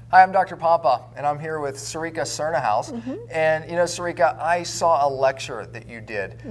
Hi, I'm Dr. Pompa, and I'm here with Sarika Cernahouse. And you know, Sarika, I saw a lecture that you did.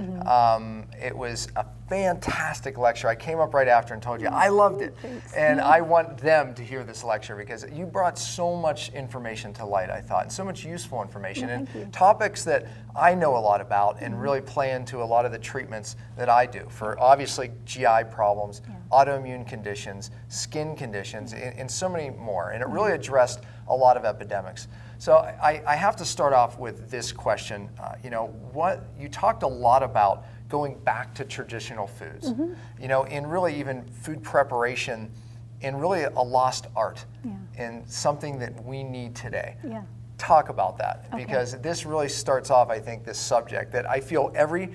It was a fantastic lecture. I came up right after and told you I loved it. Thanks. And I want them to hear this lecture because you brought so much information to light, I thought, and so much useful information and topics that I know a lot about and really play into a lot of the treatments that I do for obviously GI problems, autoimmune conditions, skin conditions, and so many more. And it really addressed a lot of epidemics. So I have to start off with this question. You know, you talked a lot about going back to traditional foods, you know, in really even food preparation, in really a lost art, and something that we need today. Talk about that, because this really starts off, I think, this subject that I feel every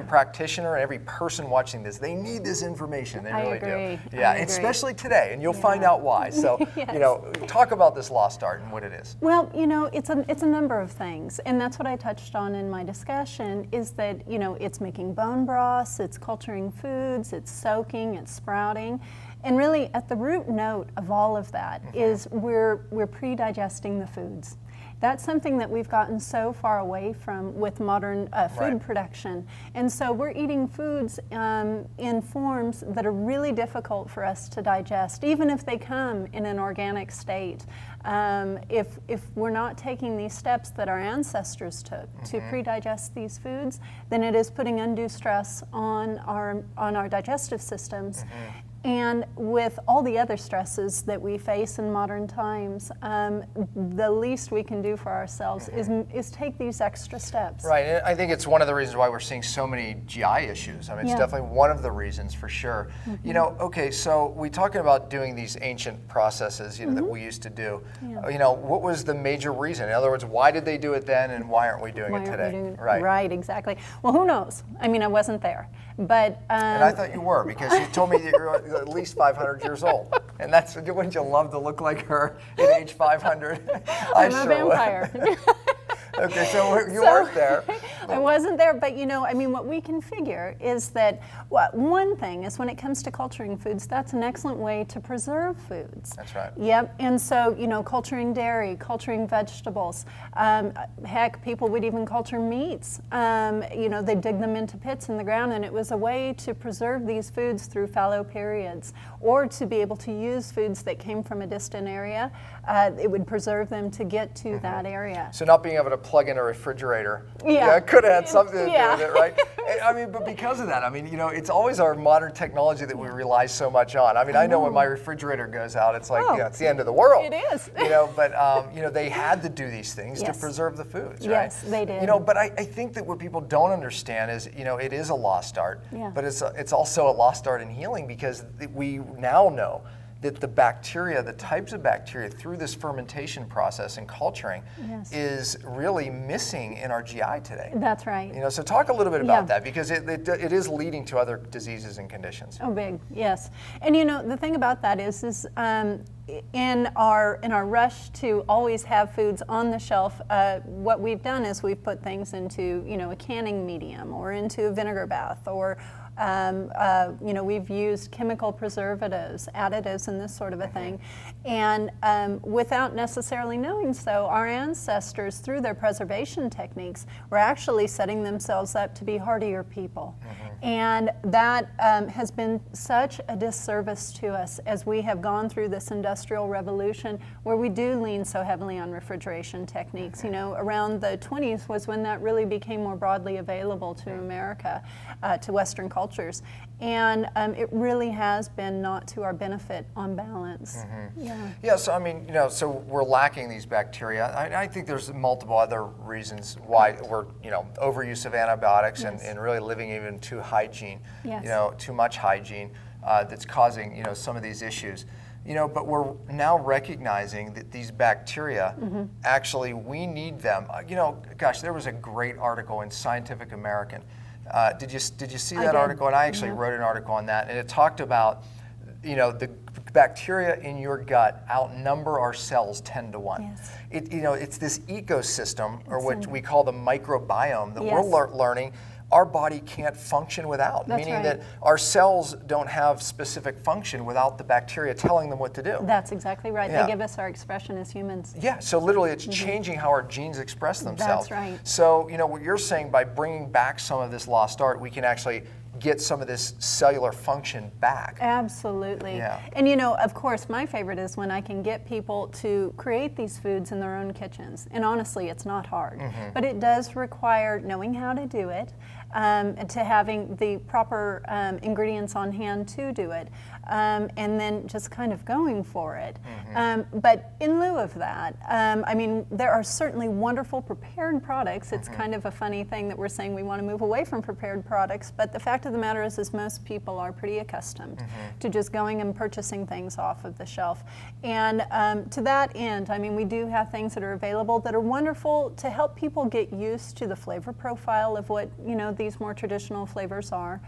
practitioner, every person watching this, they need this information. They really do. Yeah, especially today, and you'll find out why. So, you know, talk about this lost art and what it is. Well, you know, it's a number of things, and that's what I touched on in my discussion. Is that, you know, it's making bone broths, it's culturing foods, it's soaking, it's sprouting. And really, at the root note of all of that is we're pre-digesting the foods. That's something that we've gotten so far away from with modern food production. And so we're eating foods in forms that are really difficult for us to digest, even if they come in an organic state. If we're not taking these steps that our ancestors took to pre-digest these foods, then it is putting undue stress on our digestive systems. And with all the other stresses that we face in modern times, the least we can do for ourselves is take these extra steps. Right, and I think it's one of the reasons why we're seeing so many GI issues. I mean, it's definitely one of the reasons for sure. You know, okay, so we're talking about doing these ancient processes, you know, that we used to do. You know, what was the major reason? In other words, why did they do it then, and why aren't we doing it today? Right, exactly. Well, who knows? I mean, I wasn't there, but and I thought you were, because you told me that you're at least 500 years old, and that's, wouldn't you love to look like her at age 500? I'm a vampire. Okay, so you weren't there. I wasn't there, but you know, I mean, what we can figure is that one thing is when it comes to culturing foods, that's an excellent way to preserve foods. That's right. Yep, and so, you know, culturing dairy, culturing vegetables, heck, people would even culture meats. You know, they dig them into pits in the ground, and it was a way to preserve these foods through fallow periods, or to be able to use foods that came from a distant area. It would preserve them to get to that area. So not being able to plug in a refrigerator, could have had something to do with it, right? I mean, but because of that, I mean, you know, it's always our modern technology that we rely so much on. I mean, I know when my refrigerator goes out, it's like, you know, it's the end of the world. It is. You know, but, you know, they had to do these things to preserve the foods, right? Yes, they did. You know, but I think that what people don't understand is, you know, it is a lost art, but it's also a lost art in healing, because we now know that the bacteria, the types of bacteria through this fermentation process and culturing is really missing in our GI today. That's right. You know, so talk a little bit about that, because it is leading to other diseases and conditions. Oh, big, yes. And you know, the thing about that is in our rush to always have foods on the shelf, what we've done is we've put things into, you know, a canning medium or into a vinegar bath, or you know, we've used chemical preservatives, additives, and this sort of a thing. And without necessarily knowing so, our ancestors, through their preservation techniques, were actually setting themselves up to be hardier people. And that has been such a disservice to us as we have gone through this industrial revolution, where we do lean so heavily on refrigeration techniques. You know, around the 20s was when that really became more broadly available to America, to Western cultures. And it really has been not to our benefit on balance. Yeah, so I mean, you know, so we're lacking these bacteria. I think there's multiple other reasons why we're, you know, overuse of antibiotics and really living even too hygiene, you know, too much hygiene that's causing, you know, some of these issues. You know, but we're now recognizing that these bacteria, actually, we need them. You know, gosh, there was a great article in Scientific American. Did you see that article? And I actually wrote an article on that, and it talked about, you know, the bacteria in your gut outnumber our cells 10 to 1. You know, it's this ecosystem, or what we call the microbiome, that we're learning. our body can't function without, That's meaning right. that our cells don't have specific function without the bacteria telling them what to do. That's exactly right. Yeah. They give us our expression as humans. Yeah, so literally it's changing how our genes express themselves. That's right. So, what you're saying, by bringing back some of this lost art, we can actually get some of this cellular function back. Absolutely. Yeah. And of course, my favorite is when I can get people to create these foods in their own kitchens. And honestly, it's not hard. But it does require knowing how to do it, and to having the proper ingredients on hand to do it, and then just kind of going for it. But in lieu of that, there are certainly wonderful prepared products. It's kind of a funny thing that we're saying we want to move away from prepared products, but the fact of the matter is most people are pretty accustomed to just going and purchasing things off of the shelf. And to that end, we do have things that are available that are wonderful to help people get used to the flavor profile of what these more traditional flavors are,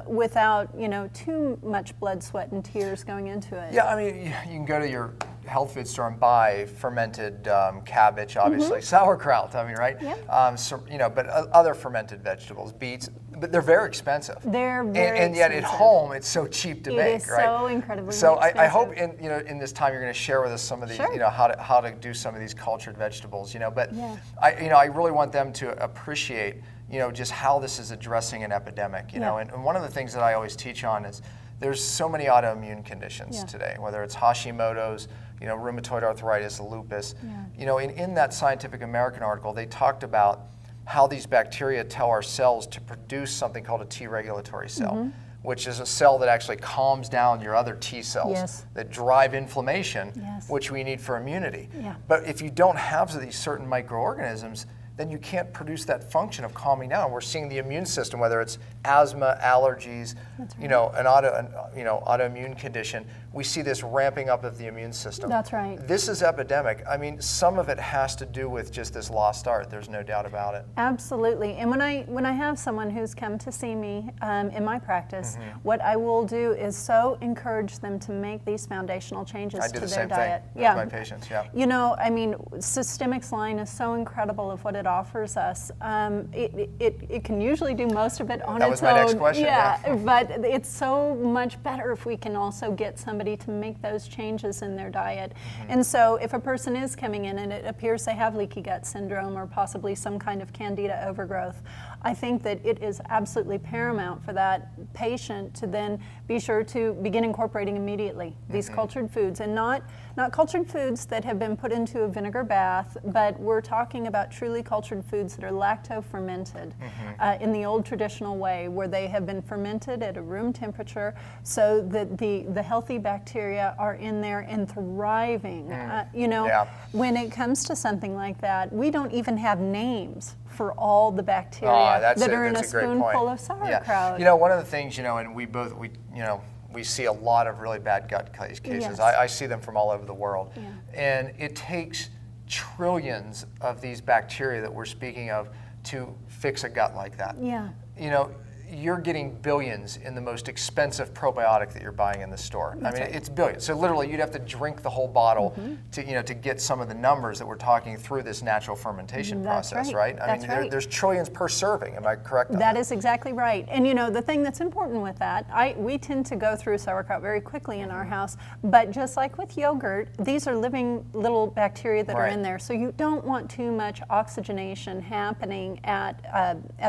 without too much blood, sweat, and tears going into it. Yeah, you can go to your health food store and buy fermented cabbage, obviously, sauerkraut, right? Yep. But other fermented vegetables, beets, but they're very expensive. They're very and yet at expensive. home, it's so cheap to It make, is right? so incredibly So expensive. I hope in this time you're going to share with us some of these, Sure. how to do some of these cultured vegetables, But Yeah. I really want them to appreciate, just how this is addressing an epidemic, Yeah. And one of the things that I always teach on is there's so many autoimmune conditions Yeah. today, whether it's Hashimoto's, rheumatoid arthritis, lupus. Yeah. In that Scientific American article, they talked about how these bacteria tell our cells to produce something called a T regulatory cell, which is a cell that actually calms down your other T cells Yes. that drive inflammation, Yes. which we need for immunity. Yeah. But if you don't have these certain microorganisms, then you can't produce that function of calming down. We're seeing the immune system, whether it's asthma, allergies, an autoimmune condition, we see this ramping up of the immune system. That's right. This is epidemic. Some of it has to do with just this lost art. There's no doubt about it. Absolutely. And when I have someone who's come to see me in my practice, what I will do is so encourage them to make these foundational changes I do to the their same diet. thing with my patients, yeah. Systemic's line is so incredible of what it offers us. It can usually do most of it on its own. That was my next question, yeah. But it's so much better if we can also get somebody to make those changes in their diet. And so if a person is coming in and it appears they have leaky gut syndrome or possibly some kind of candida overgrowth, I think that it is absolutely paramount for that patient to then be sure to begin incorporating immediately these cultured foods, and not cultured foods that have been put into a vinegar bath, but we're talking about truly cultured foods that are lacto-fermented in the old traditional way, where they have been fermented at a room temperature so that the healthy bacteria are in there and thriving. When it comes to something like that, we don't even have names for all the bacteria that are in a spoonful of sauerkraut. Yeah. One of the things, and we see a lot of really bad gut cases. Yes. I see them from all over the world. Yeah. And it takes trillions of these bacteria that we're speaking of to fix a gut like that. Yeah. You're getting billions in the most expensive probiotic that you're buying in the store. That's right. It's billions. So literally, you'd have to drink the whole bottle to get some of the numbers that we're talking through this natural fermentation process, right? That's right. There's trillions per serving. Am I correct on That is exactly right. And the thing that's important with that, we tend to go through sauerkraut very quickly in our house, but just like with yogurt, these are living little bacteria that are in there. So you don't want too much oxygenation happening at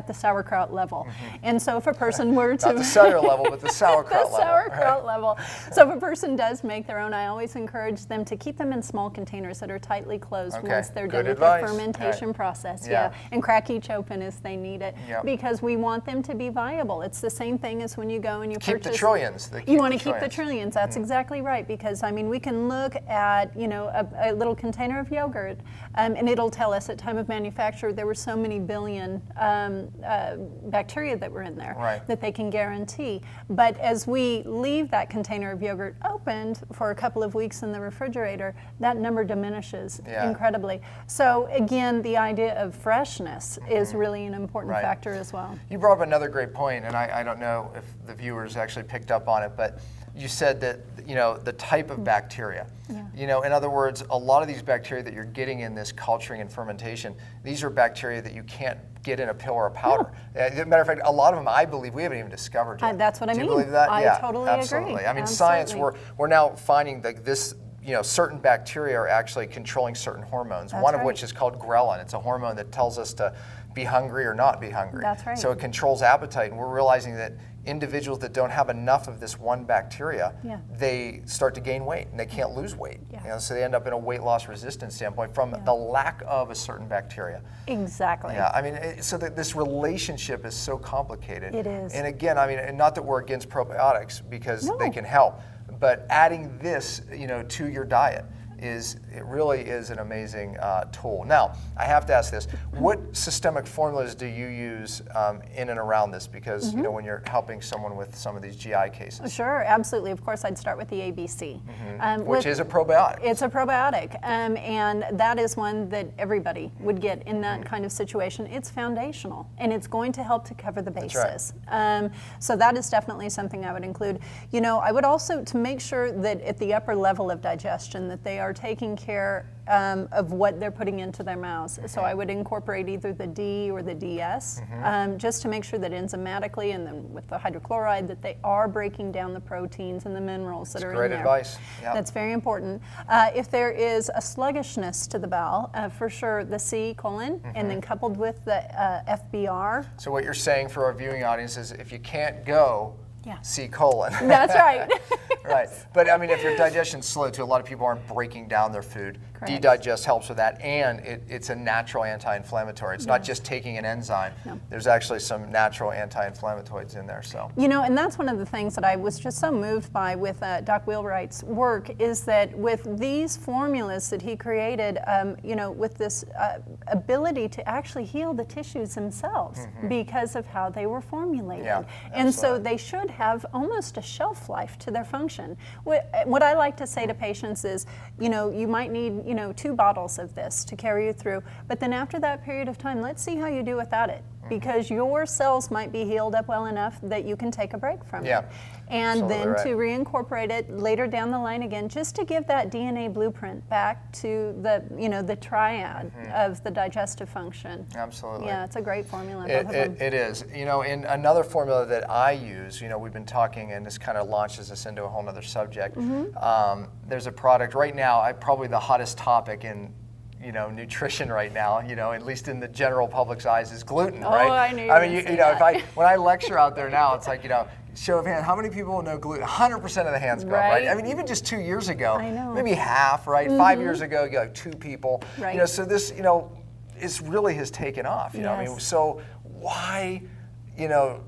the sauerkraut level. And so if a person were to... Not the cellular level, but the sauerkraut the level. sauerkraut level. So if a person does make their own, I always encourage them to keep them in small containers that are tightly closed once they're done with the fermentation process. Yeah. And crack each open as they need it, because we want them to be viable. It's the same thing as when you go and you purchase... Keep the trillions. You want to keep the trillions. That's exactly right, because we can look at a little container of yogurt, and it'll tell us at time of manufacture there were so many billion bacteria that were in there that they can guarantee. But as we leave that container of yogurt opened for a couple of weeks in the refrigerator, that number diminishes incredibly. So again, the idea of freshness is really an important factor as well. You brought up another great point, and I don't know if the viewers actually picked up on it, but you said that, the type of bacteria. Yeah. In other words, a lot of these bacteria that you're getting in this culturing and fermentation, these are bacteria that you can't get in a pill or a powder. As a matter of fact, a lot of them, I believe, we haven't even discovered yet. That's what I mean. Do you believe that? I totally absolutely. agree. I mean, Absolutely. science, we're now finding that this, certain bacteria are actually controlling certain hormones, one of which is called ghrelin. It's a hormone that tells us to be hungry or not be hungry. That's right. So it controls appetite, and we're realizing that individuals that don't have enough of this one bacteria, they start to gain weight and they can't lose weight. So they end up in a weight loss resistance standpoint from the lack of a certain bacteria. Exactly. Yeah, I mean, so that this relationship is so complicated. It is. And again, I mean, and not that we're against probiotics because they can help, but adding this, to your diet it really is an amazing tool. Now, I have to ask this: what systemic formulas do you use in and around this? Because when you're helping someone with some of these GI cases. Sure, absolutely. Of course, I'd start with the ABC, which is a probiotic. It's a probiotic, and that is one that everybody would get in that kind of situation. It's foundational, and it's going to help to cover the basis. Right. So that is definitely something I would include. I would also, to make sure that at the upper level of digestion, that they are taking care of what they're putting into their mouths. So I would incorporate either the D or the DS, just to make sure that enzymatically and then with the hydrochloride that they are breaking down the proteins and the minerals that are in there. Great advice. Yep. That's very important. If there is a sluggishness to the bowel, for sure the C colon, and then coupled with the FBR. So what you're saying for our viewing audience is if you can't go, C colon. That's right. Right. But I mean, if your digestion's slow too, a lot of people aren't breaking down their food. Correct. D-digest helps with that, and it's a natural anti-inflammatory. It's not just taking an enzyme. No. There's actually some natural anti-inflammatories in there. So. And that's one of the things that I was just so moved by with Doc Wheelwright's work is that with these formulas that he created, with this ability to actually heal the tissues themselves because of how they were formulated. Yeah, and so they should have almost a shelf life to their function. What I like to say to patients is, you might need, 2 bottles of this to carry you through, but then after that period of time, let's see how you do without it, because your cells might be healed up well enough that you can take a break from it. And then to reincorporate it later down the line again, just to give that DNA blueprint back to the, the triad of the digestive function. Absolutely. Yeah, it's a great formula. Both of them. It is. In another formula that I use, we've been talking, and this kind of launches us into a whole other subject. There's a product right now, probably the hottest topic in nutrition right now, at least in the general public's eyes, is gluten, right? I knew you were gonna say that. when I lecture out there now, it's like, show of hands, how many people know gluten? 100% of the hands go up, right? I mean, even just 2 years ago, maybe half, right? 5 years ago, you got 2 people. Right. So this, is really has taken off, I mean, so why,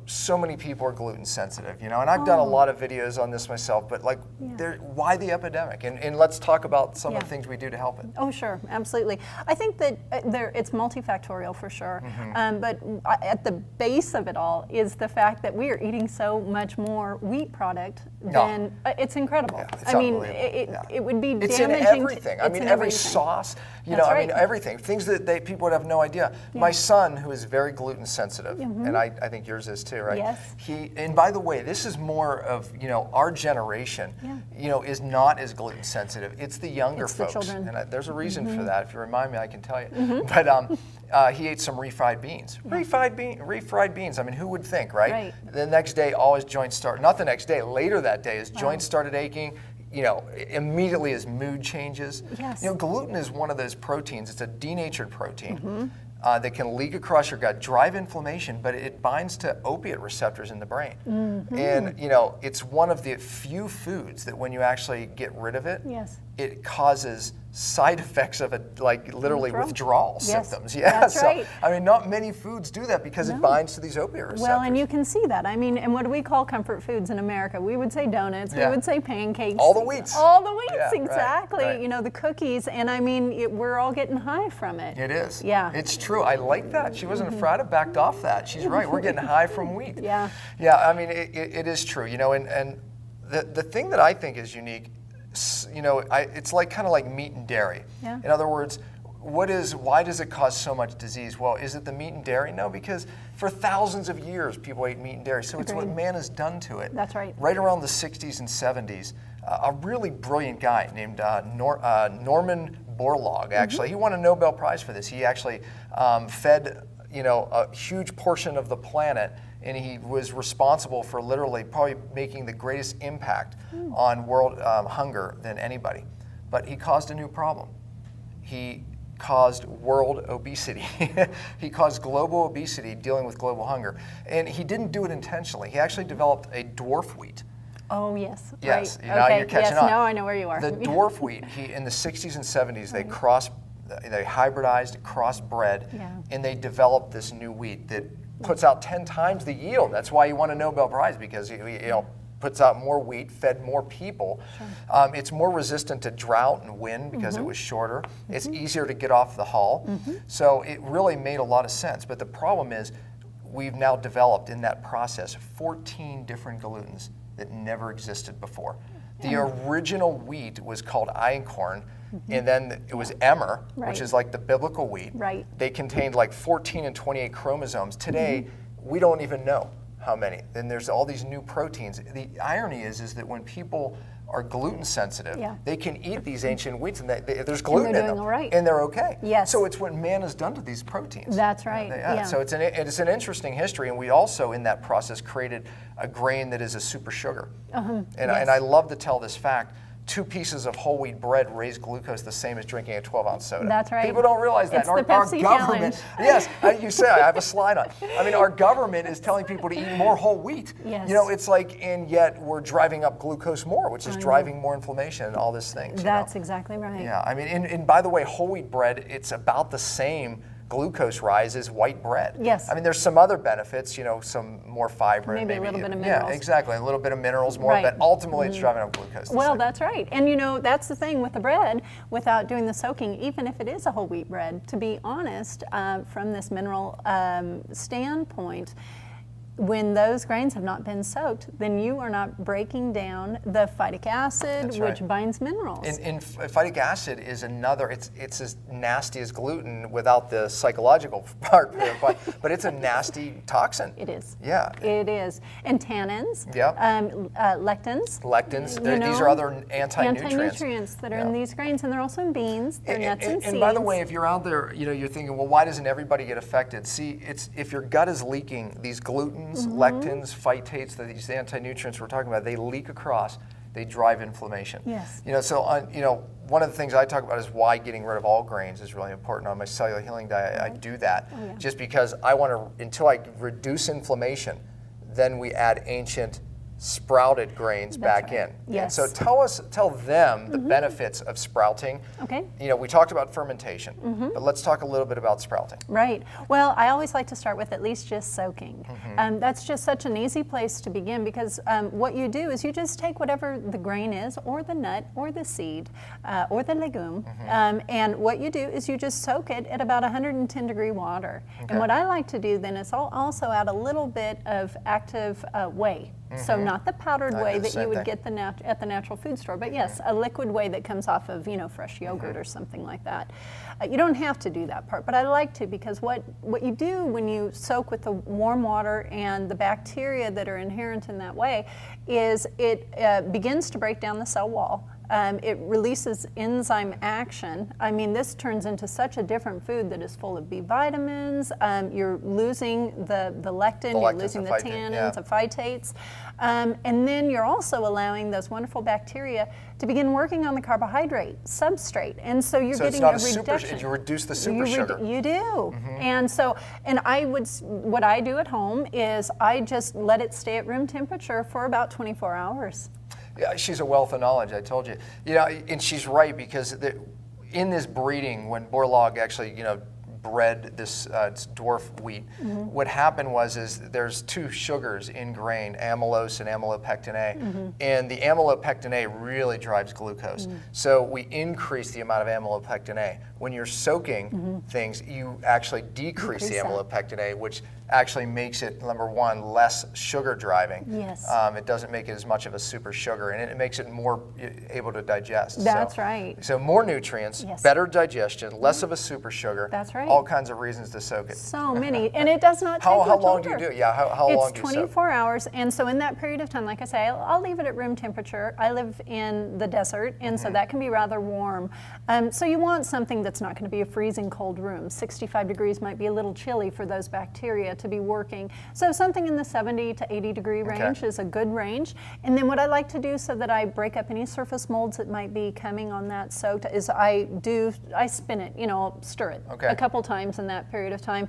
so many people are gluten sensitive, and I've done a lot of videos on this myself, but why the epidemic? And let's talk about some of the things we do to help it. Oh, sure, absolutely. I think that it's multifactorial for sure, but at the base of it all is the fact that we are eating so much more wheat product than, it's incredible. Yeah, it's I mean, unbelievable. it would be it's damaging. in everything. I mean, every everything. sauce, That's I right. mean, everything. Things that people would have no idea. My son, who is very gluten sensitive, and I think yours is too, right? Yes. And by the way, this is more of, our generation, is not as gluten sensitive. It's the younger It's the folks. children. And there's a reason for that. If you remind me, I can tell you. But he ate some refried beans. Refried beans. I mean, who would think, right? Right. The next day, all his joints start, not the next day, later that day, his joints started aching. Immediately his mood changes. Yes. Gluten is one of those proteins. It's a denatured protein that can leak across your gut, drive inflammation, but it binds to opiate receptors in the brain. And it's one of the few foods that when you actually get rid of it, it causes side effects of it, like literally withdrawal symptoms. Yeah, that's right. I mean, not many foods do that because it binds to these opiate receptors. Well, and you can see that. I mean, and what do we call comfort foods in America? We would say donuts. We would say pancakes. All the wheats. All the wheats, Yeah, exactly. right. The cookies, and I mean, we're all getting high from it. It is. Yeah. It's true. I like that. She wasn't afraid to backed off that. She's right. We're getting high from wheat. Yeah. Yeah, I mean, it is true. And the thing that I think is unique, it's like kind of like meat and dairy. Yeah. In other words, why does it cause so much disease? Well, is it the meat and dairy? No, because for thousands of years people ate meat and dairy. So it's what man has done to it. That's right. Right around the 60s and 70s, a really brilliant guy named Norman Borlaug, actually, he won a Nobel Prize for this. He actually fed a huge portion of the planet, and he was responsible for literally probably making the greatest impact on world hunger than anybody. But he caused a new problem. He caused world obesity. He caused global obesity dealing with global hunger. And he didn't do it intentionally. He actually developed a dwarf wheat. Oh, yes. Yes, right. now you're catching on. Now I know where you are. The dwarf wheat, in the 60s and 70s, they hybridized, crossbred, and they developed this new wheat that puts out 10 times the yield. That's why he won a Nobel Prize, because puts out more wheat, fed more people. It's more resistant to drought and wind because it was shorter. It's easier to get off the hull. So it really made a lot of sense. But the problem is we've now developed in that process 14 different glutens that never existed before. The original wheat was called einkorn, and then it was emmer, which is like the biblical wheat. They contained like 14 and 28 chromosomes. Today, we don't even know how many. Then there's all these new proteins. The irony is that when people are gluten sensitive, they can eat these ancient wheats, and there's gluten in them, and they're okay. So it's what man has done to these proteins. That's right. So it's an interesting history, and we also in that process created a grain that is a super sugar. And I love to tell this fact. 2 pieces of whole wheat bread raise glucose the same as drinking a 12-ounce soda. That's right. People don't realize that. It's the Pepsi government, yes, you say, I have a slide on. I mean, our government is telling people to eat more whole wheat. It's like, and yet we're driving up glucose more, which is driving more inflammation and all these things. That's exactly right. Yeah, I mean, and by the way, whole wheat bread, it's about the same glucose rise as white bread. I mean, there's some other benefits, some more fiber. Maybe a little bit of minerals. Yeah, exactly. A little bit of minerals more, but ultimately it's driving up glucose. Well, that's right. And that's the thing with the bread, without doing the soaking, even if it is a whole wheat bread, to be honest, from this mineral standpoint, when those grains have not been soaked, then you are not breaking down the phytic acid, which binds minerals. And phytic acid is another, it's as nasty as gluten without the psychological part, but it's a nasty toxin. It is. Yeah. It is. And tannins, lectins. Lectins, these are other anti-nutrients. Anti-nutrients that are in these grains, and they're also in beans, they're nuts and seeds. And by the way, if you're out there, you're thinking, well, why doesn't everybody get affected? See, if your gut is leaking, these glutens, lectins, phytates, these anti-nutrients we're talking about, they leak across, they drive inflammation. So one of the things I talk about is why getting rid of all grains is really important. On my cellular healing diet, I do that just because I want to, until I reduce inflammation, then we add ancient sprouted grains back in. And so tell them the benefits of sprouting. We talked about fermentation, but let's talk a little bit about sprouting. Right. Well, I always like to start with at least just soaking. That's just such an easy place to begin, because what you do is you just take whatever the grain is, or the nut, or the seed, or the legume, and what you do is you just soak it at about 110-degree water. And what I like to do then is I'll also add a little bit of active whey. So not the powdered whey that you would get at the natural food store, but yes, a liquid whey that comes off of fresh yogurt or something like that. You don't have to do that part, but I like to, because what you do when you soak with the warm water and the bacteria that are inherent in that whey is it begins to break down the cell wall. It releases enzyme action. I mean, this turns into such a different food that is full of B vitamins. You're losing the lectin, you're losing the tannins, the phytates. And then you're also allowing those wonderful bacteria to begin working on the carbohydrate substrate. And so you're getting a reduction. You reduce the super sugar. You do. And so, what I do at home is I just let it stay at room temperature for about 24 hours. Yeah, she's a wealth of knowledge, I told you. And she's right, because in this breeding, when Borlaug actually, bread, this it's dwarf wheat, what happened is there's two sugars in grain, amylose and amylopectin A, and the amylopectin A really drives glucose. So we increase the amount of amylopectin A. When you're soaking things, you actually decrease the amylopectin A, which actually makes it, number one, less sugar driving. Yes. It doesn't make it as much of a super sugar, and it makes it more able to digest. That's right. So more nutrients, Yes. better digestion, less of a super sugar. That's right. All kinds of reasons to soak it. So many, and it does not take How much long longer. do you do it? Yeah, how long do you soak? It's 24 hours, and so in that period of time, like I say, I'll leave it at room temperature. I live in the desert, and so that can be rather warm. So you want something that's not going to be a freezing cold room. 65 degrees might be a little chilly for those bacteria to be working. So something in the 70 to 80 degree range is a good range. And then what I like to do so that I break up any surface molds that might be coming on that soaked is I spin it, I'll stir it a couple times in that period of time.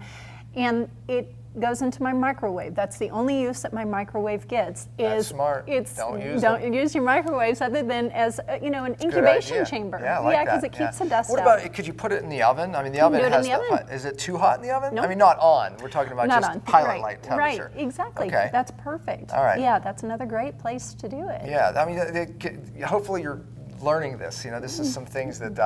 And it goes into my microwave. That's the only use that my microwave gets. That's smart. Don't use your microwaves other than as an incubation chamber. Yeah, I like that. Because it keeps the dust out. What about, could you put it in the oven? I mean, the oven has is it too hot in the oven? Nope. I mean, not on. We're talking about not just on. pilot light temperature. Right, exactly. Okay. That's perfect. All right. Yeah, that's another great place to do it. Yeah, I mean, hopefully you're learning this. This is some things that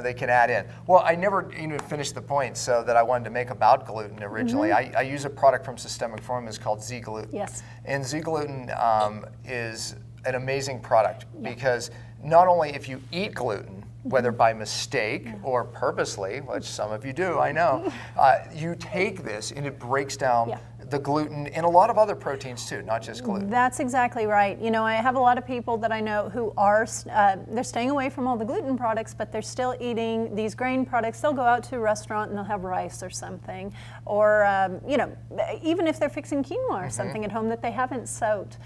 they can add in. Well, I never even finished the point so that I wanted to make about gluten originally. I use a product from Systemic Formulas called Z-Gluten. Yes. And Z-Gluten is an amazing product because not only if you eat gluten, whether by mistake or purposely, which some of you do, I know, you take this and it breaks down the gluten and a lot of other proteins too, not just gluten. That's exactly right. I have a lot of people that I know who are, they're staying away from all the gluten products, but they're still eating these grain products. They'll go out to a restaurant and they'll have rice or something. Or, even if they're fixing quinoa or something at home that they haven't soaked.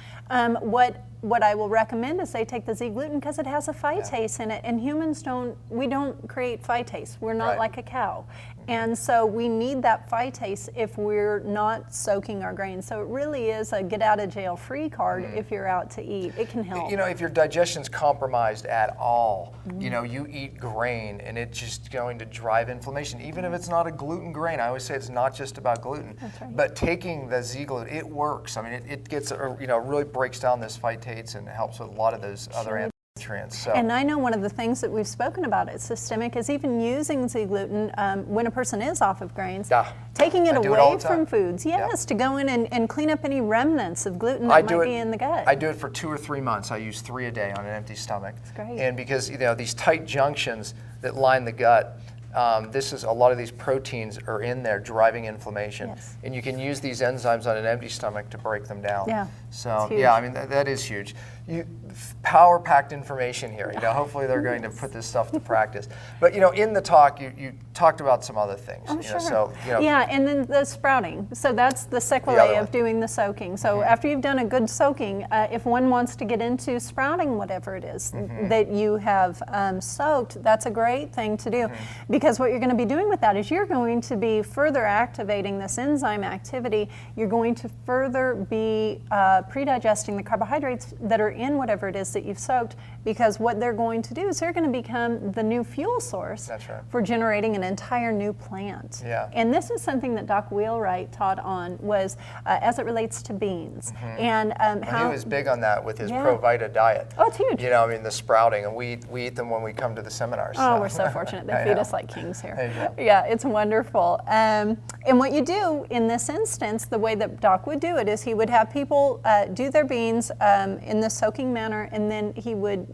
What I will recommend is they take the Z-Gluten because it has a phytase in it, and humans we don't create phytase. We're not like a cow. And so we need that phytase if we're not soaking our grains. So it really is a get out of jail free card if you're out to eat. It can help. If your digestion's compromised at all, you eat grain and it's just going to drive inflammation, even if it's not a gluten grain. I always say it's not just about gluten. That's right. But taking the Z-Gluten, it works. I mean, it gets, really breaks down this phytase and helps with a lot of those other nutrients. So. And I know one of the things that we've spoken about at Systemic is even using Z-Gluten when a person is off of grains, taking it away from foods, to go in and clean up any remnants of gluten that might be in the gut. I do it for 2 or 3 months. I use 3 a day on an empty stomach. That's great. And because these tight junctions that line the gut, a lot of these proteins are in there driving inflammation, and you can use these enzymes on an empty stomach to break them down. Yeah, so I mean that is huge. Power-packed information here. Hopefully they're going to put this stuff to practice. But in the talk, you talked about some other things. Sure. So and then the sprouting. So that's the sequelae of doing the soaking. So after you've done a good soaking, if one wants to get into sprouting whatever it is that you have soaked, that's a great thing to do. Because what you're going to be doing with that is you're going to be further activating this enzyme activity. You're going to further be pre-digesting the carbohydrates that are in whatever it is that you've soaked, because what they're going to do is they're going to become the new fuel source for generating an entire new plant. And this is something that Doc Wheelwright taught on was as it relates to beans. And how he was big on that with his Pro Vita diet. Oh, it's huge. The sprouting, and we eat them when we come to the seminars. Oh, we're so fortunate. They feed us like kings here. There you go. Yeah, it's wonderful. And what you do in this instance, the way that Doc would do it is he would have people do their beans in the soaking manner, and then he would,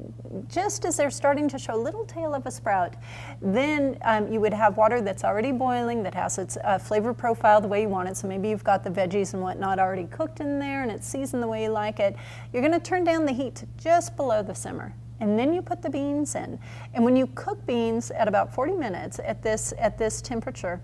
just as they're starting to show a little tail of a sprout, then you would have water that's already boiling, that has its flavor profile the way you want it. So maybe you've got the veggies and whatnot already cooked in there and it's seasoned the way you like it. You're going to turn down the heat to just below the simmer. And then you put the beans in. And when you cook beans at about 40 minutes at this temperature,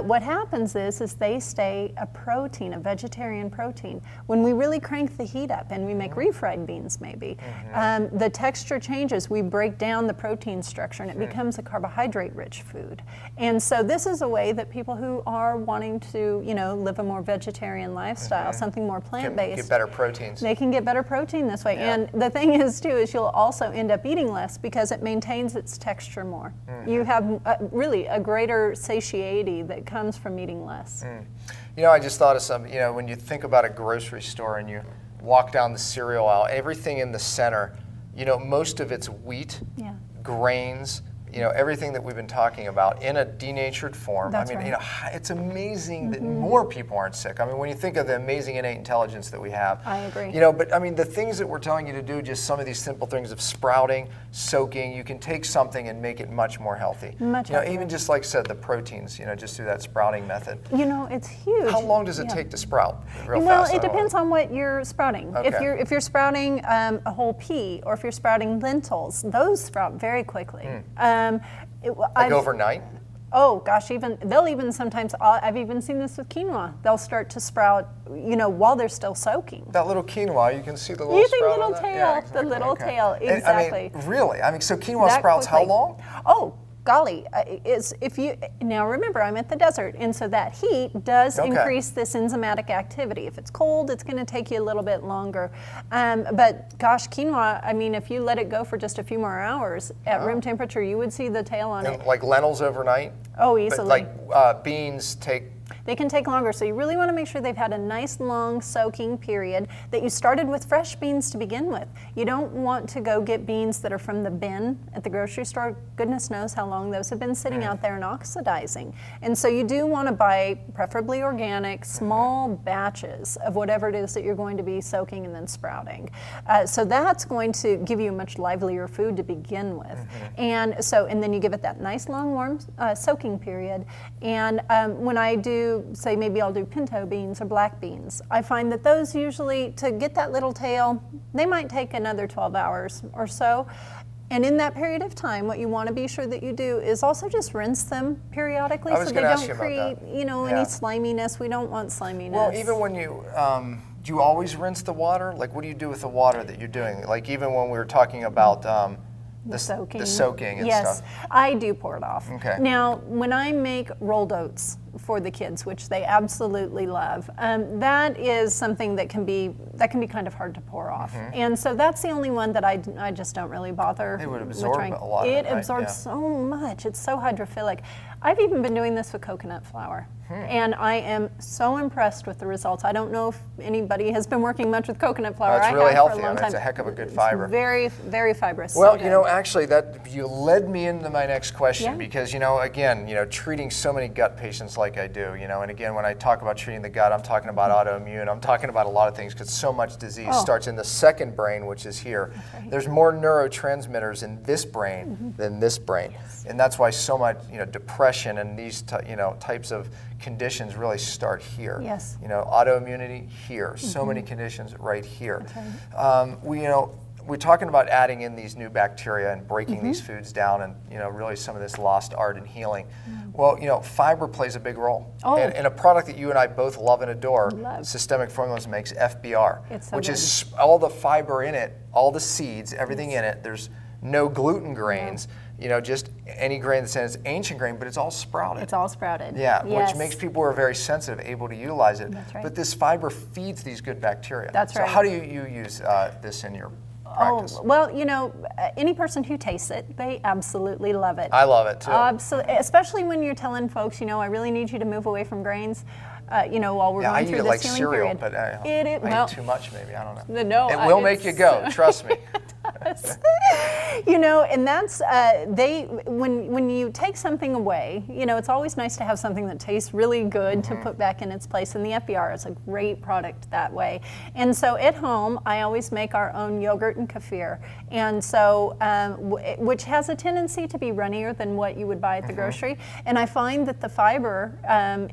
what happens is they stay a protein, a vegetarian protein. When we really crank the heat up and we make refried beans maybe, the texture changes. We break down the protein structure and it becomes a carbohydrate-rich food. And so this is a way that people who are wanting to, live a more vegetarian lifestyle, something more plant-based, get better proteins. They can get better protein this way. And the thing is too, is you'll also also end up eating less because it maintains its texture more. You have really a greater satiety that comes from eating less. You know, I just thought of something, you know, when you think about a grocery store and you walk down the cereal aisle, everything in the center, you know, most of it's wheat, grains, you know, everything that we've been talking about in a denatured form. That's I mean, right. you know, it's amazing that more people aren't sick. I mean, when you think of the amazing innate intelligence that we have. I agree. You know, but I mean, the things that we're telling you to do, just some of these simple things of sprouting, soaking, you can take something and make it much more healthy. Much you know, healthier. even just like I said, the proteins, you know, just through that sprouting method. You know, it's huge. How long does it take to sprout? Real Well, fast, it depends on what you're sprouting. Okay. If you're sprouting a whole pea, or if you're sprouting lentils, those sprout very quickly. Like overnight? Oh gosh, they'll even sometimes. I've even seen this with quinoa. They'll start to sprout, you know, while they're still soaking. That little quinoa, you can see the little You sprout think little on that? tail, Yeah, exactly. the little Okay. tail, And, exactly. I mean, really? I mean, so quinoa That sprouts how quickly. long? Oh, golly, if you now remember, I'm at the desert, and so that heat does increase this enzymatic activity. If it's cold, it's going to take you a little bit longer. But gosh, quinoa, I mean, if you let it go for just a few more hours at room temperature, you would see the tail on it. And like lentils overnight? Oh, But easily. like beans take. They can take longer, so you really want to make sure they've had a nice long soaking period, that you started with fresh beans to begin with. You don't want to go get beans that are from the bin at the grocery store. Goodness knows how long those have been sitting out there and oxidizing. And so you do want to buy preferably organic, small batches of whatever it is that you're going to be soaking and then sprouting. So that's going to give you a much livelier food to begin with. And then you give it that nice long warm soaking period. And when I do, say maybe I'll do pinto beans or black beans, I find that those usually, to get that little tail, they might take another 12 hours or so. And in that period of time, what you want to be sure that you do is also just rinse them periodically, so they don't create, you know, any sliminess. We don't want sliminess. Well, even when you, do you always rinse the water? Like, what do you do with the water that you're doing? Like, even when we were talking about the soaking and yes, stuff. I do pour it off. Okay. Now, when I make rolled oats for the kids, which they absolutely love, that is something that can be kind of hard to pour off. And so that's the only one that I just don't really bother. It would with absorb trying. a lot of it, right? absorbs Yeah. so much. It's so hydrophilic. I've even been doing this with coconut flour. And I am so impressed with the results. I don't know if anybody has been working much with coconut flour. It's I really have healthy. for a I long mean, time. it's a heck of a good fiber. It's very, very fibrous. Well, so you know, good. actually, that you led me into my next question Yeah. because, you know, again, you know, treating so many gut patients like I do, you know, and again, when I talk about treating the gut, I'm talking about autoimmune. I'm talking about a lot of things because so much disease starts in the second brain, which is here. right. There's more neurotransmitters in this brain than this brain, and that's why so much, you know, depression and these, you know, types of conditions really start here. Yes. You know, autoimmunity here. So many conditions right here. We're talking about adding in these new bacteria and breaking these foods down, and you know, really some of this lost art in healing. Well, you know, fiber plays a big role. Oh. And a product that you and I both love and adore, Love. Systemic Formulas makes FBR, It's so which good. is all the fiber in it, all the seeds, everything in it. There's no gluten grains. You know, just any grain that says ancient grain, but it's all sprouted. It's all sprouted. Yeah, Yes. which makes people who are very sensitive able to utilize it. That's right. But this fiber feeds these good bacteria. That's so right. how do you use this in your practice? Oh, well, you know, any person who tastes it, they absolutely love it. I love it too. Absolutely, especially when you're telling folks, you know, I really need you to move away from grains. You know, while we're Yeah, I going eat through it this like healing cereal, period. but I well, eat too much maybe, I don't know. No, it will make you go, trust me. You know, and that's when you take something away, you know, it's always nice to have something that tastes really good to put back in its place, and the FBR is a great product that way. And so at home, I always make our own yogurt and kefir, and so which has a tendency to be runnier than what you would buy at the grocery. And I find that the fiber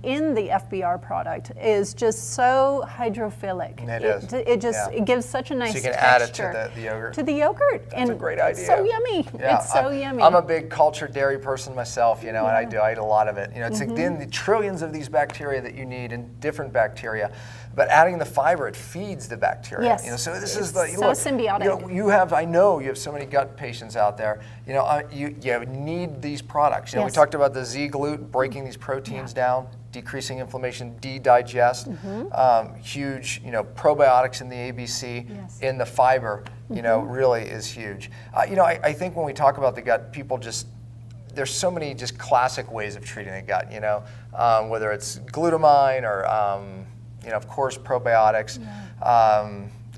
in the FBR product is just so hydrophilic. It is. It just Yeah. it gives such a nice So you can texture add it to the yogurt. to the yogurt. That's a great idea. It's so yummy. Yeah, It's so yummy. I'm a big cultured dairy person myself, you know, and I eat a lot of it. You know, it's again the trillions of these bacteria that you need and different bacteria. But adding the fiber, it feeds the bacteria. Yes. You know, so this It's is the so symbiotic. You know, I know you have so many gut patients out there. You know, you need these products. You know, we Yes. talked about the Z glute breaking these proteins down. decreasing inflammation, digest, huge, probiotics in the ABC, Yes. in the fiber, really is huge. I think when we talk about the gut, people there's so many just classic ways of treating the gut, whether it's glutamine or, of course, probiotics.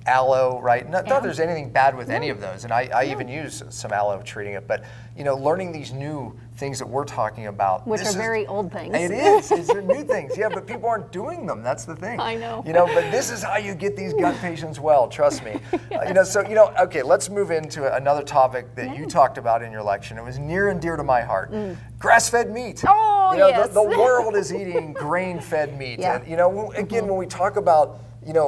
Aloe, right? Not that there's anything bad with any of those, and I even use some aloe treating it, but learning these new things that we're talking about. Which are very old things. It is, it's new things, yeah, but people aren't doing them, that's the thing. I know. But this is how you get these gut patients well, trust me. Okay, let's move into another topic that you talked about in your lecture, and it was near and dear to my heart. Grass-fed meat. Oh, yes. The world is eating grain-fed meat, Yeah. and again, when we talk about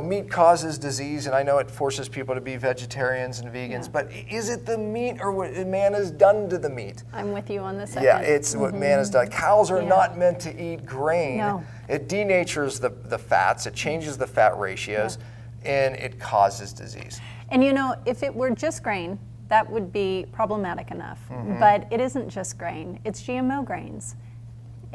meat causes disease, and I know it forces people to be vegetarians and vegans, but is it the meat or what man has done to the meat? I'm with you on this. Yeah, it's what man has done. Cows are not meant to eat grain. No. It denatures the fats, it changes the fat ratios, and it causes disease. And if it were just grain, that would be problematic enough. But it isn't just grain, it's GMO grains.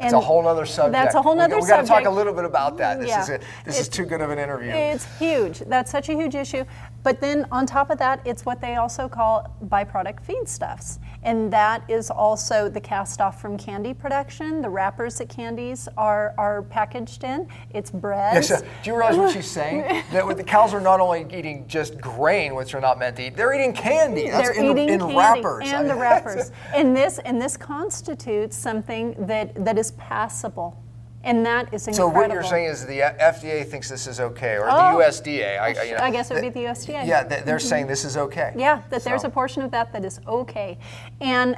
It's a whole other subject. That's a whole other subject. We got to talk a little bit about that. Yeah. This is too good of an interview. It's huge. That's such a huge issue. But then on top of that, it's what they also call byproduct feedstuffs. And that is also the cast off from candy production, the wrappers that candies are packaged in. It's bread. Yes, do you realize what she's saying? That the cows are not only eating just grain, which they're not meant to eat, they're eating candy. They're eating candy wrappers. And the wrappers. And this constitutes something that is passable. And that is incredible. So what you're saying is the FDA thinks this is okay, or the USDA. I guess it would be the USDA. Yeah, they're saying this is okay. Yeah, that there's a portion of that is okay. And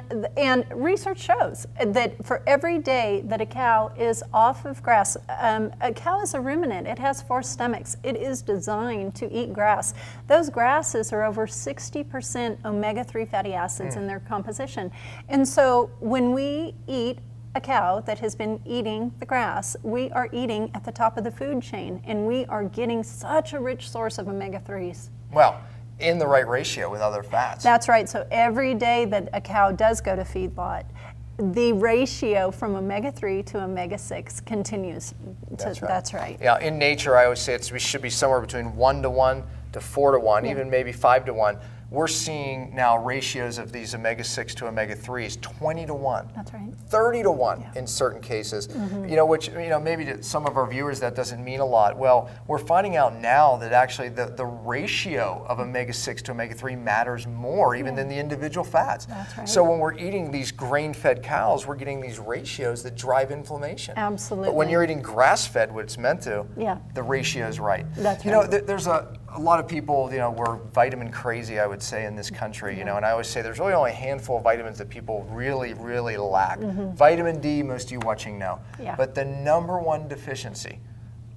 research shows that for every day that a cow is off of grass, a cow is a ruminant. It has 4 stomachs. It is designed to eat grass. Those grasses are over 60% omega-3 fatty acids in their composition. And so when we eat a cow that has been eating the grass, we are eating at the top of the food chain, and we are getting such a rich source of omega-3s. Well, in the right ratio with other fats. That's right. So every day that a cow does go to feedlot, the ratio from omega-3 to omega-6 continues. That's right. Yeah, in nature, I always say we should be somewhere between 1:1 to 4:1, even maybe 5:1. We're seeing now ratios of these omega-6 to omega-3s 20:1. That's right. 30:1 in certain cases. Which maybe to some of our viewers that doesn't mean a lot. Well, we're finding out now that actually the ratio of omega-6 to omega-3 matters more even than the individual fats. That's right. So when we're eating these grain-fed cows, we're getting these ratios that drive inflammation. Absolutely. But when you're eating grass-fed, what it's meant to, the ratio is right. That's right. There's a lot of people, we're vitamin crazy, I would say, in this country, and I always say there's really only a handful of vitamins that people really, really lack. Vitamin D, most of you watching know. Yeah. But the number one deficiency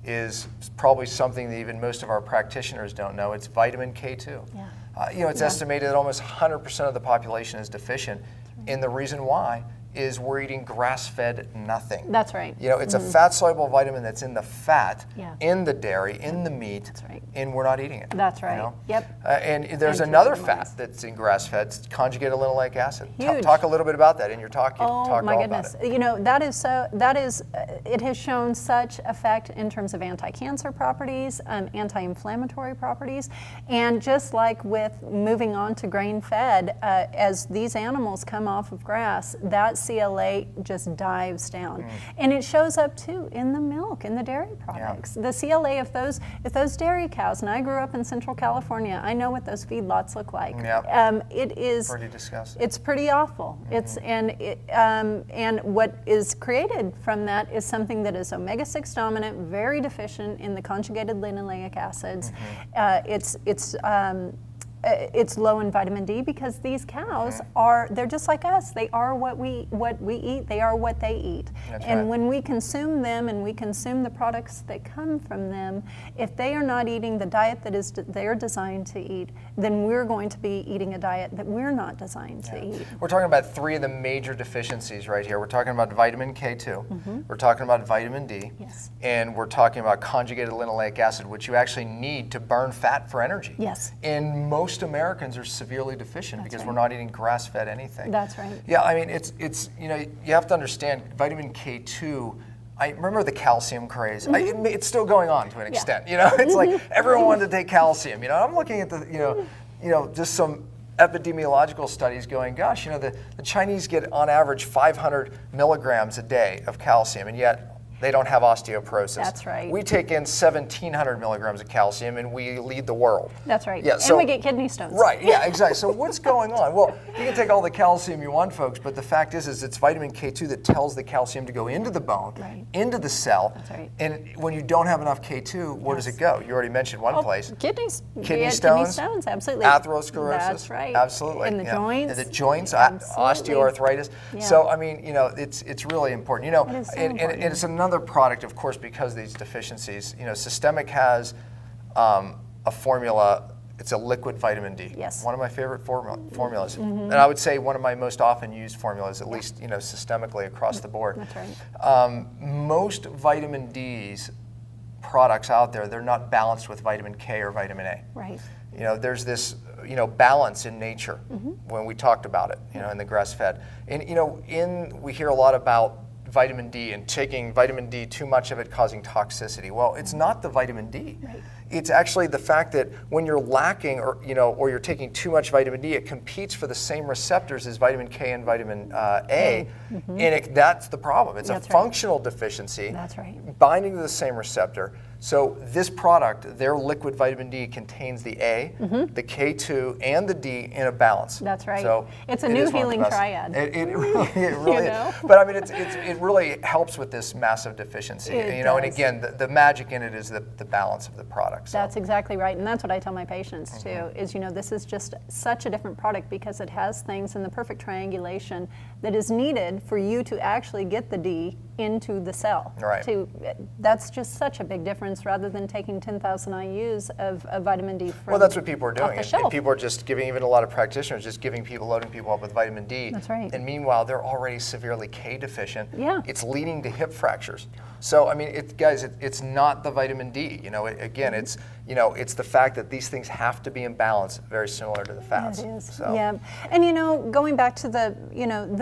is probably something that even most of our practitioners don't know. It's vitamin K2. Yeah. It's estimated that almost 100% of the population is deficient, and the reason why is we're eating grass-fed nothing. That's right. It's a fat-soluble vitamin that's in the fat, Yeah. in the dairy, in the meat, That's right. and we're not eating it. That's right. Yep. And there's And another keep in fat mind. that's in grass-fed, it's conjugated linoleic acid. Huge. Talk a little bit about that in your talk. You Oh talked my all goodness! about it. That is it has shown such effect in terms of anti-cancer properties, anti-inflammatory properties, and just like with moving on to grain-fed, as these animals come off of grass, that CLA just dives down, and it shows up too in the milk, in the dairy products. The CLA, if those dairy cows, and I grew up in Central California, I know what those feedlots look like. It is pretty disgusting. It's pretty awful. And what is created from that is something that is omega-6 dominant, very deficient in the conjugated linoleic acids. It's low in vitamin D because these cows they're just like us. They are what we eat. They are what they eat. And when we consume them and we consume the products that come from them, if they are not eating the diet that they're designed to eat, then we're going to be eating a diet that we're not designed to eat. We're talking about 3 of the major deficiencies right here. We're talking about vitamin K2, we're talking about vitamin D, Yes. and we're talking about conjugated linoleic acid, which you actually need to burn fat for energy. Yes. And most Americans are severely deficient because right. we're not eating grass-fed anything. That's right. Yeah, I mean, it's you have to understand vitamin K2 I remember the calcium craze. It's still going on to an extent. Yeah. It's like everyone wanted to take calcium. I'm looking at the just some epidemiological studies going, gosh, the Chinese get on average 500 milligrams a day of calcium, and yet they don't have osteoporosis. That's right. We take in 1,700 milligrams of calcium, and we lead the world. That's right. Yeah, and we get kidney stones. Right, yeah, exactly. So what's going on? Well, you can take all the calcium you want, folks, but the fact is it's vitamin K2 that tells the calcium to go into the bone, into the cell. That's right. And when you don't have enough K2, where does it go? You already mentioned one place. Kidney stones. Kidney stones, absolutely. Atherosclerosis. That's right. Absolutely. In the joints. In the joints, Absolutely. osteoarthritis. Yeah. So, it's really important. It is so important. And it's another product, of course, because of these deficiencies. Systemic has a formula. It's a liquid vitamin D. Yes. One of my favorite formulas. And I would say one of my most often used formulas, at least systemically across the board. That's right. Most vitamin D's products out there, they're not balanced with vitamin K or vitamin A. Right. There's this balance in nature when we talked about it, in the grass-fed. And we hear a lot about vitamin D and taking vitamin D, too much of it causing toxicity. Well, it's not the vitamin D. Right. It's actually the fact that when you're lacking or you're taking too much vitamin D, it competes for the same receptors as vitamin K and vitamin A, and that's the problem. It's a functional deficiency. That's right. Binding to the same receptor. So this product, their liquid vitamin D, contains the A, the K2, and the D in a balance. That's right. So it's a new healing triad. It really is. But it really helps with this massive deficiency. And again, the magic in it is the balance of the product. So. That's exactly right, and that's what I tell my patients too. Is this is just such a different product because it has things in the perfect triangulation that is needed for you to actually get the D into the cell. Right. That's just such a big difference rather than taking 10,000 IUs of vitamin D from Well, that's what people are doing. off the shelf. And people are just giving, even a lot of practitioners, just loading people up with vitamin D. That's right. And meanwhile, they're already severely K deficient. Yeah. It's leading to hip fractures. So, guys, it's not the vitamin D. It's the fact that these things have to be in balance, very similar to the fats. It is. So. Yeah. And going back to the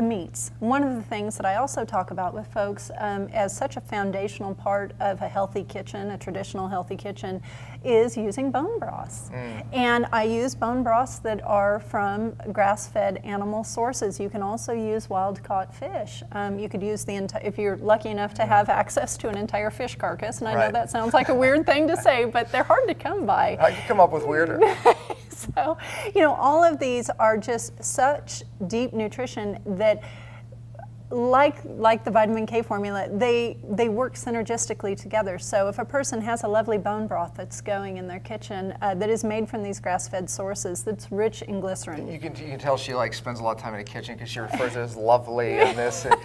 meats, one of the things that I also talk about with folks as such a foundational part of a healthy kitchen, a traditional healthy kitchen, is using bone broths. And I use bone broths that are from grass-fed animal sources. You can also use wild-caught fish. You could use if you're lucky enough to have access to an entire fish carcass, and I know that sounds like a weird thing to say, but they're hard to come by. I can come up with weirder. So, all of these are just such deep nutrition that like the vitamin K formula, they work synergistically together. So if a person has a lovely bone broth that's going in their kitchen that is made from these grass-fed sources, that's rich in glycerin. You can tell she spends a lot of time in the kitchen because she refers to it as lovely and this. And,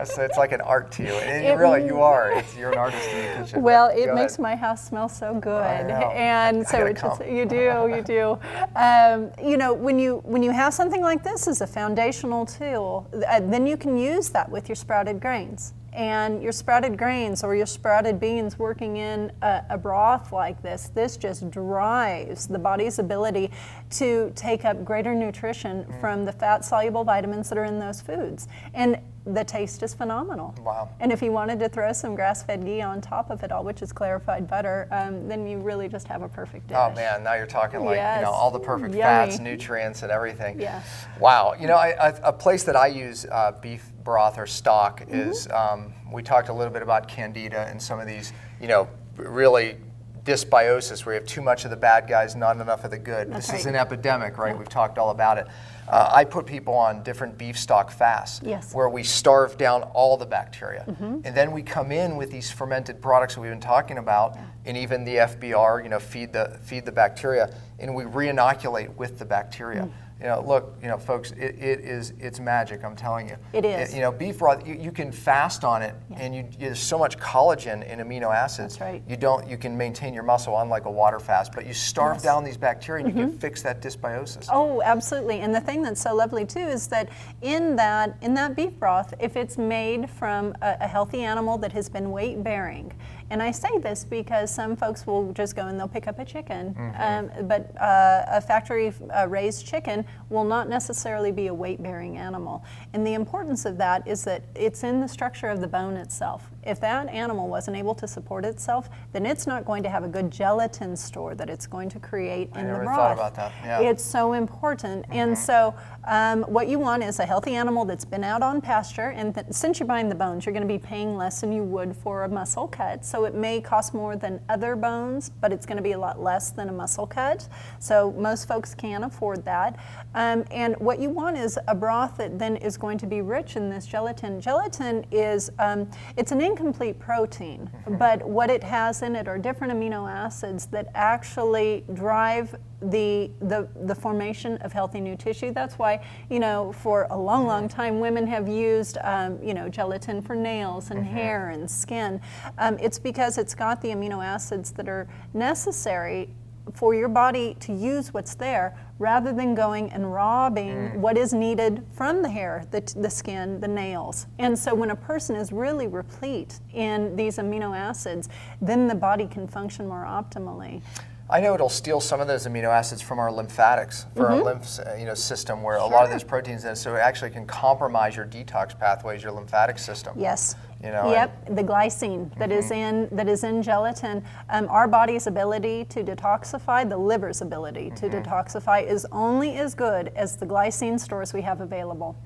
so it's like an art to you. And you are. You're an artist in the kitchen. Well, it makes my house smell so good. And so you do. When you have something like this as a foundational tool, then you can use that with your sprouted grains. And your sprouted grains or your sprouted beans working in a broth like this just drives the body's ability to take up greater nutrition from the fat-soluble vitamins that are in those foods. And the taste is phenomenal. Wow. And if you wanted to throw some grass-fed ghee on top of it all, which is clarified butter, then you really just have a perfect dish. Oh man, now you're talking all the perfect Yummy. fats, nutrients, and everything. Yeah. Wow. A place that I use beef broth or stock is, we talked a little bit about candida and some of these, really dysbiosis where you have too much of the bad guys, not enough of the good. This is an epidemic, right? We've talked all about it. I put people on different beef stock fasts where we starve down all the bacteria. And then we come in with these fermented products that we've been talking about, and even the FBR, feed the bacteria, and we re-inoculate with the bacteria. Look, folks, it's magic, I'm telling you. It is. Beef broth, you can fast on it, and there's so much collagen and amino acids. That's right. You can maintain your muscle unlike a water fast, but you starve down these bacteria and you can fix that dysbiosis. Oh, absolutely. And the thing that's so lovely too is that in that beef broth, if it's made from a healthy animal that has been weight bearing, and I say this because some folks will just go and they'll pick up a chicken, but a factory raised chicken will not necessarily be a weight-bearing animal. And the importance of that is that it's in the structure of the bone itself. If that animal wasn't able to support itself, then it's not going to have a good gelatin store that it's going to create in the broth. I never thought about that. Yeah. It's so important. And so what you want is a healthy animal that's been out on pasture, and since you're buying the bones, you're going to be paying less than you would for a muscle cut. So it may cost more than other bones, but it's going to be a lot less than a muscle cut. So most folks can afford that. And what you want is a broth that then is going to be rich in this gelatin. Gelatin is, it's an incomplete protein, but what it has in it are different amino acids that actually drive the formation of healthy new tissue. That's why, for a long, long time, women have used, gelatin for nails and hair and skin. It's because it's got the amino acids that are necessary for your body to use what's there, rather than going and robbing what is needed from the hair, the skin, the nails. And so when a person is really replete in these amino acids, then the body can function more optimally. I know it'll steal some of those amino acids from our lymphatics, for our lymph system, where a lot of those proteins in it, so it actually can compromise your detox pathways, your lymphatic system. Yes. Yep, the glycine that is in gelatin. Our body's ability to detoxify, the liver's ability to detoxify, is only as good as the glycine stores we have available.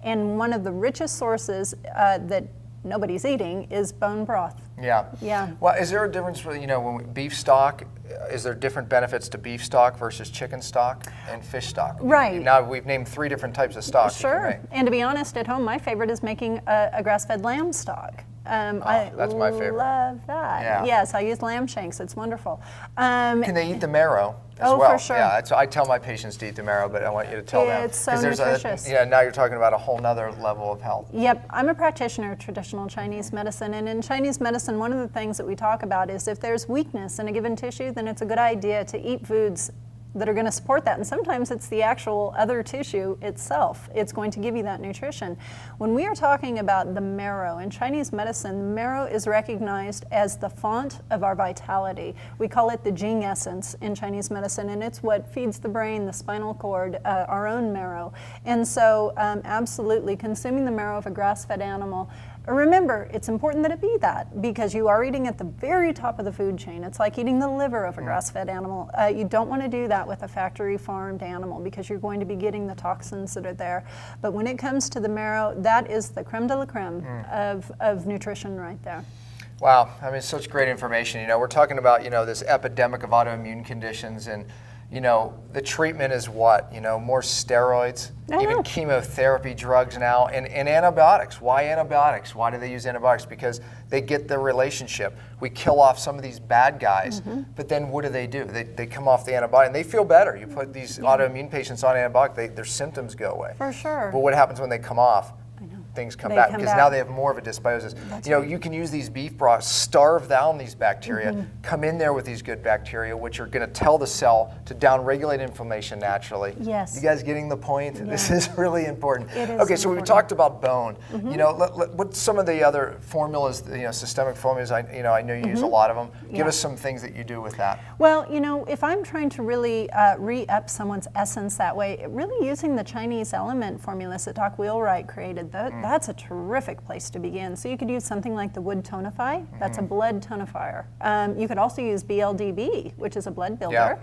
And one of the richest sources that nobody's eating is bone broth. Yeah. Well, is there a difference for, beef stock? Is there different benefits to beef stock versus chicken stock and fish stock? Right. Now we've named 3 different types of stock. Sure. And to be honest, at home, my favorite is making a grass-fed lamb stock. That's my favorite. I love that. Yeah. Yes, I use lamb shanks. It's wonderful. Can they eat the marrow as well? For sure. Yeah, I tell my patients to eat the marrow, but I want you to tell them. It's so nutritious. Now you're talking about a whole nother level of health. Yep, I'm a practitioner of traditional Chinese medicine, and in Chinese medicine, one of the things that we talk about is if there's weakness in a given tissue, then it's a good idea to eat foods that are going to support that. And sometimes it's the actual other tissue itself. It's going to give you that nutrition. When we are talking about the marrow, in Chinese medicine, the marrow is recognized as the font of our vitality. We call it the Jing essence in Chinese medicine, and it's what feeds the brain, the spinal cord, our own marrow. And so absolutely, consuming the marrow of a grass-fed animal. Remember, it's important that it be that, because you are eating at the very top of the food chain. It's like eating the liver of a grass-fed animal. You don't want to do that with a factory farmed animal, because you're going to be getting the toxins that are there. But when it comes to the marrow, that is the creme de la creme of nutrition right there. Wow, I mean, such great information. We're talking about, this epidemic of autoimmune conditions, and the treatment is what? More steroids, even chemotherapy drugs now, and antibiotics. Why antibiotics? Why do they use antibiotics? Because they get the relationship. We kill off some of these bad guys, but then what do? They come off the antibiotic and they feel better. You put these autoimmune patients on antibiotic, their symptoms go away. For sure. But what happens when they come off? Things come back because now they have more of a dysbiosis. Right. You can use these beef broths, starve down these bacteria, come in there with these good bacteria, which are going to tell the cell to downregulate inflammation naturally. Yes. You guys getting the point? Yeah. This is really important. It is okay, so we important. talked about bone. What's some of the other formulas? Systemic formulas. I know you use a lot of them. Give us some things that you do with that. Well, if I'm trying to really re-up someone's essence that way, really using the Chinese element formulas that Doc Wheelwright created, that's a terrific place to begin. So you could use something like the Wood Tonify. That's a blood tonifier. You could also use BLDB, which is a blood builder.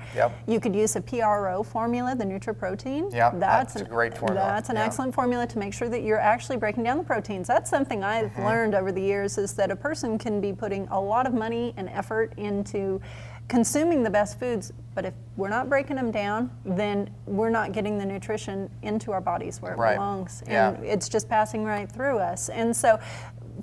You could use a PRO formula, the Nutriprotein. That's a great formula. That's an excellent formula to make sure that you're actually breaking down the proteins. That's something I've learned over the years, is that a person can be putting a lot of money and effort into consuming the best foods, but if we're not breaking them down, then we're not getting the nutrition into our bodies where it belongs. And it's just passing right through us. And so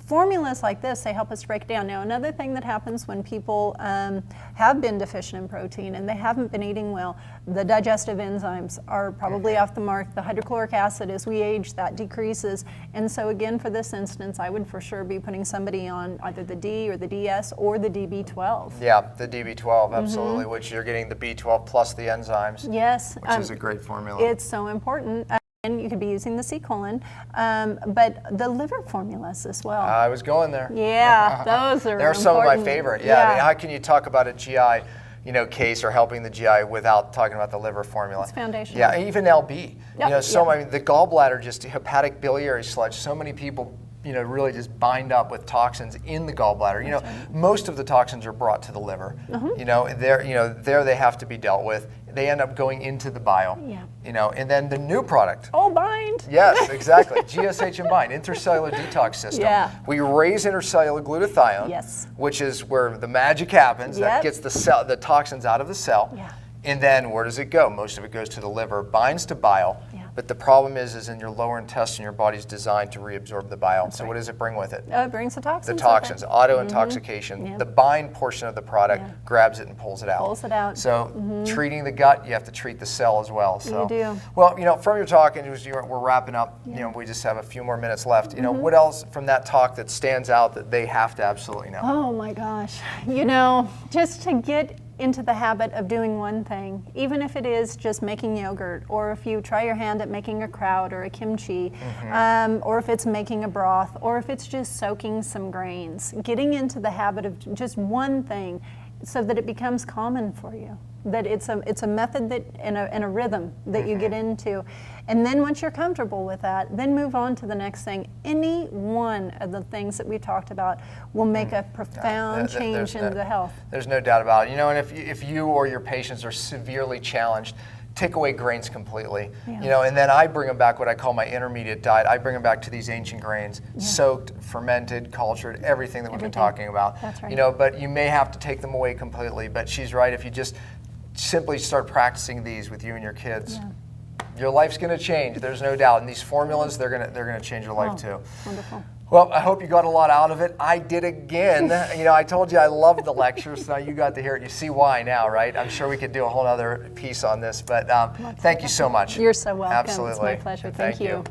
formulas like this, they help us to break it down. Now, another thing that happens when people have been deficient in protein and they haven't been eating well, the digestive enzymes are probably off the mark. The hydrochloric acid, as we age, that decreases. And so again, for this instance, I would for sure be putting somebody on either the D or the DS or the DB12. Yeah, the DB12, absolutely, which you're getting the B12 plus the enzymes. Yes. Which is a great formula. It's so important. And you could be using the C colon, but the liver formulas as well. I was going there. Yeah, those are They're some of my favorite. Yeah, I mean, how can you talk about a GI case or helping the GI without talking about the liver formula. It's foundational. Yeah, even LB. Yep, I mean, the gallbladder, just hepatic biliary sludge. So many people, really just bind up with toxins in the gallbladder. Most of the toxins are brought to the liver. There they have to be dealt with. They end up going into the bile. Yeah. And then the new product. Oh, bind. Yes, exactly. GSH and bind, intracellular detox system. Yeah. We raise intercellular glutathione, Yes. which is where the magic happens. That gets the toxins out of the cell. Yeah. And then where does it go? Most of it goes to the liver, binds to bile. Yeah. But the problem is in your lower intestine, your body's designed to reabsorb the bile. So right. what does it bring with it? Oh, it brings the toxins. The toxins, auto intoxication. Yeah. The bind portion of the product grabs it and pulls it out. Pulls it out. So treating the gut, you have to treat the cell as well. So, You do. Well, from your talk, and we're wrapping up. We just have a few more minutes left. What else from that talk that stands out that they have to absolutely know? Oh my gosh. Just to get into the habit of doing one thing, even if it is just making yogurt, or if you try your hand at making a kraut or a kimchi, or if it's making a broth, or if it's just soaking some grains, getting into the habit of just one thing so that it becomes common for you. That it's a method that and a rhythm that you get into. And then once you're comfortable with that, then move on to the next thing. Any one of the things that we talked about will make a profound change in the health. There's no doubt about it. And if you or your patients are severely challenged, take away grains completely. And then I bring them back, what I call my intermediate diet. I bring them back to these ancient grains, soaked, fermented, cultured, everything that we've been talking about. That's right. But you may have to take them away completely. But she's right, if you just simply start practicing these with you and your kids, your life's going to change. There's no doubt. And these formulas, they're going to change your life too. Wonderful. Well, I hope you got a lot out of it. I did again. I told you I loved the lecture, so now you got to hear it. You see why now, right? I'm sure we could do a whole other piece on this, but thank you so much. You're so welcome. Absolutely. It's my pleasure. Thank you.